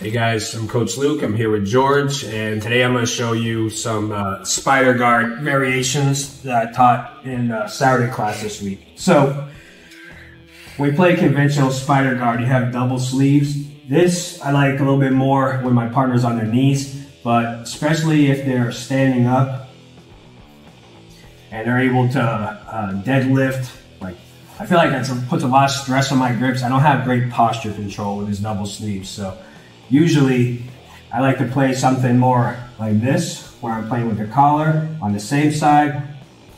Hey guys, I'm Coach Luke. I'm here with George, and today I'm going to show you some spider guard variations that I taught in Saturday class this week. So, when we play conventional spider guard, you have double sleeves. This I like a little bit more when my partner's on their knees, but especially if they're standing up and they're able to deadlift. Like, I feel like that puts a lot of stress on my grips. I don't have great posture control with these double sleeves, so usually I like to play something more like this, where I'm playing with the collar on the same side,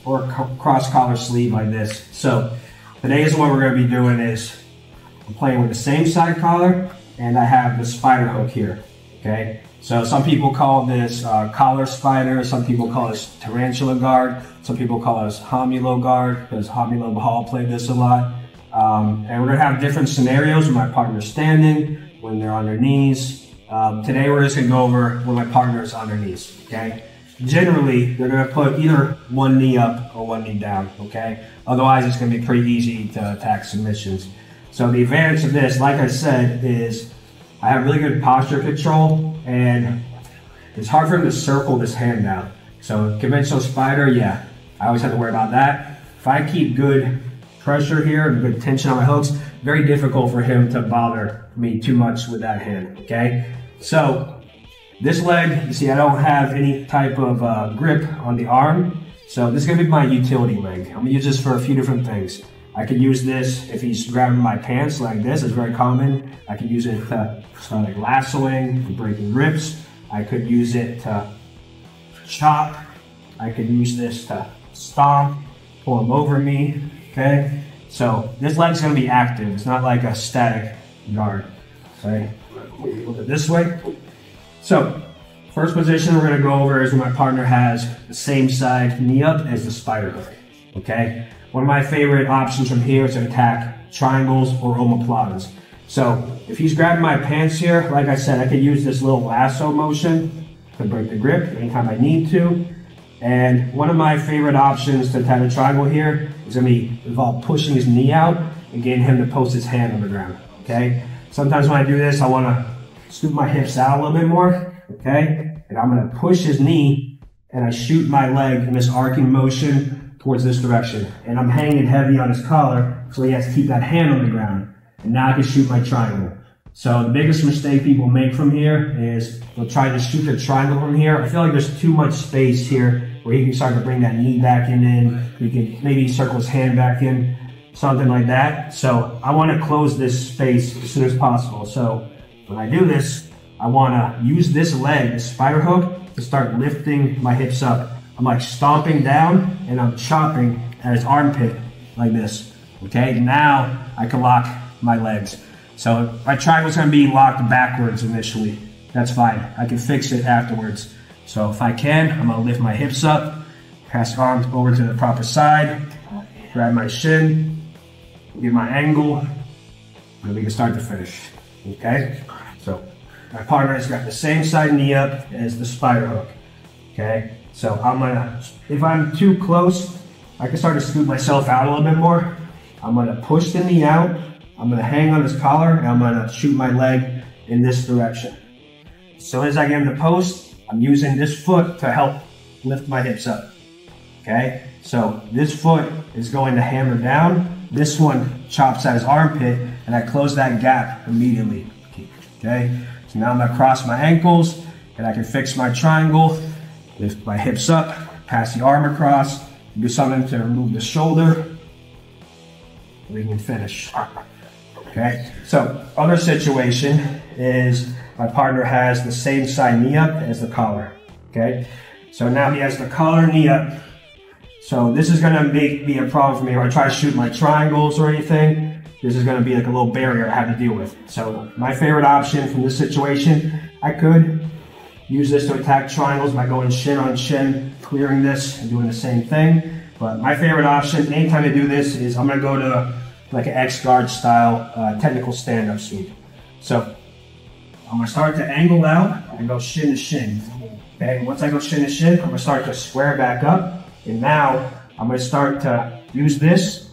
or cross collar sleeve like this. So today's what we're going to be doing is I'm playing with the same side collar, and I have the spider hook here. Okay, so some people call this collar spider, some people call this Tarantula Guard, some people call this Hamulo Guard, because Hamulo Bahal played this a lot. And we're going to have different scenarios when my partner's standing, when they're on their knees. Today we're just going to go over when my partner's on their knees, okay? Generally, they're going to put either one knee up or one knee down, okay? Otherwise, it's going to be pretty easy to attack submissions. So the advantage of this, like I said, is I have really good posture control, and it's hard for him to circle this hand down. So conventional spider, yeah, I always have to worry about that. If I keep good pressure here and good tension on my hooks, very difficult for him to bother me too much with that hand, okay? So this leg, you see I don't have any type of grip on the arm, so this is going to be my utility leg. I'm going to use this for a few different things. I could use this if he's grabbing my pants like this, it's very common. I could use it to start like lassoing, for breaking grips. I could use it to chop. I could use this to stomp, pull him over me, okay? So this leg's going to be active. It's not like a static guard, okay? Look at this way. So first position we're going to go over is when my partner has the same side knee up as the spider hook, okay? One of my favorite options from here is to attack triangles or omoplatas. So if he's grabbing my pants here, like I said, I could use this little lasso motion to break the grip anytime I need to. And one of my favorite options to attack a triangle here is going to involve pushing his knee out and getting him to post his hand on the ground, okay? Sometimes when I do this, I want to scoop my hips out a little bit more, okay? And I'm going to push his knee, and I shoot my leg in this arcing motion towards this direction. And I'm hanging heavy on his collar, so he has to keep that hand on the ground. And now I can shoot my triangle. So the biggest mistake people make from here is they'll try to shoot the triangle from here. I feel like there's too much space here where he can start to bring that knee back in. He can maybe circle his hand back in, something like that. So I want to close this space as soon as possible. So when I do this, I want to use this leg, this spider hook, to start lifting my hips up. I'm like stomping down and I'm chopping at his armpit like this, okay? Now I can lock my legs. So my triangle's going to be locked backwards initially. That's fine. I can fix it afterwards. So if I can, I'm going to lift my hips up, pass arms over to the proper side, grab my shin, get my angle, and we can start to finish, okay? So my partner has got the same side knee up as the spider hook, okay? So I'm gonna, if I'm too close, I can start to scoop myself out a little bit more. I'm gonna push the knee out, I'm gonna hang on his collar, and I'm gonna shoot my leg in this direction. As soon as I get in the post, I'm using this foot to help lift my hips up, okay? So this foot is going to hammer down, this one chops at his armpit, and I close that gap immediately, okay? So now I'm gonna cross my ankles, and I can fix my triangle, lift my hips up, pass the arm across, do something to remove the shoulder, we can finish, okay? So other situation is my partner has the same side knee up as the collar, okay? So now he has the collar knee up. So this is gonna be a problem for me. If I try to shoot my triangles or anything, this is gonna be like a little barrier I have to deal with. So my favorite option from this situation, I could use this to attack triangles by going shin on shin, clearing this and doing the same thing. But my favorite option, anytime I do this, is I'm gonna go to like an X-guard style technical stand-up sweep. So I'm gonna start to angle out and go shin to shin. Okay, once I go shin to shin, I'm gonna start to square back up. And now I'm gonna start to use this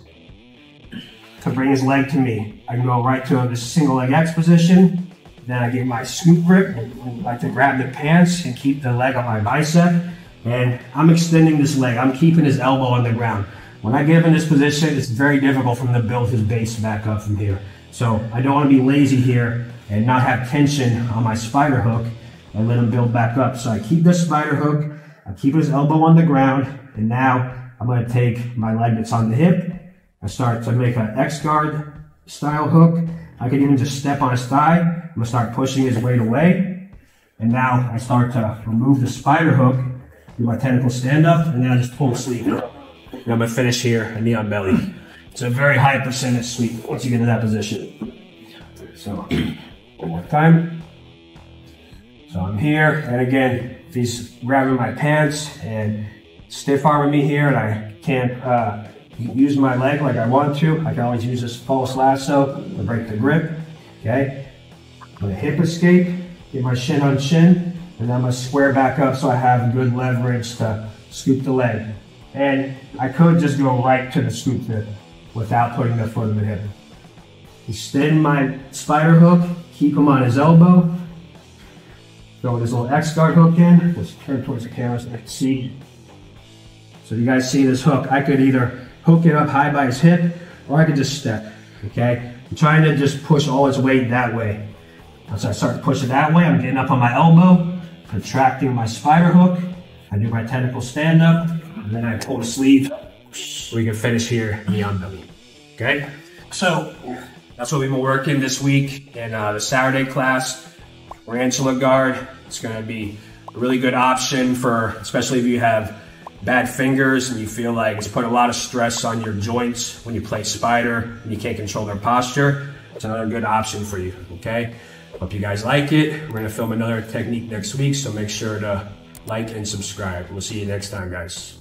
to bring his leg to me. I can go right to this single leg X position, Then I get my scoop grip, and like to grab the pants and keep the leg on my bicep. And I'm extending this leg. I'm keeping his elbow on the ground. When I get him in this position, it's very difficult for him to build his base back up from here. So I don't want to be lazy here and not have tension on my spider hook and let him build back up. So I keep the spider hook, I keep his elbow on the ground, and now I'm going to take my leg that's on the hip. I start to make an X-guard style hook. I can even just step on his thigh. I'm going to start pushing his weight away. And now I start to remove the spider hook, do my tentacle stand up, and then I just pull the sleeve. And I'm going to finish here, a knee on belly. It's a very high percentage sweep once you get in that position. So, one more time. So I'm here, and again, if he's grabbing my pants and stiff arming me here, and I can't use my leg like I want to, I can always use this false lasso to break the grip. Okay, I'm gonna hip escape, get my shin on shin, and then I'm gonna square back up so I have good leverage to scoop the leg. And I could just go right to the scoop grip without putting the foot in the hip. Extend my spider hook, keep him on his elbow. Throw this little X-guard hook in. Let's turn towards the camera so I can see. So you guys see this hook. I could either hook it up high by his hip, or I could just step, okay? I'm trying to just push all his weight that way. Once I start to push it that way, I'm getting up on my elbow, contracting my spider hook. I do my tentacle stand up, and then I pull the sleeve. We can finish here, knee on belly, okay? So that's what we've been working this week in the Saturday class. Tarantula Guard. It's going to be a really good option for, especially if you have bad fingers and you feel like it's putting a lot of stress on your joints when you play spider and you can't control their posture. It's another good option for you, okay? Hope you guys like it. We're going to film another technique next week, so make sure to like and subscribe. We'll see you next time, guys.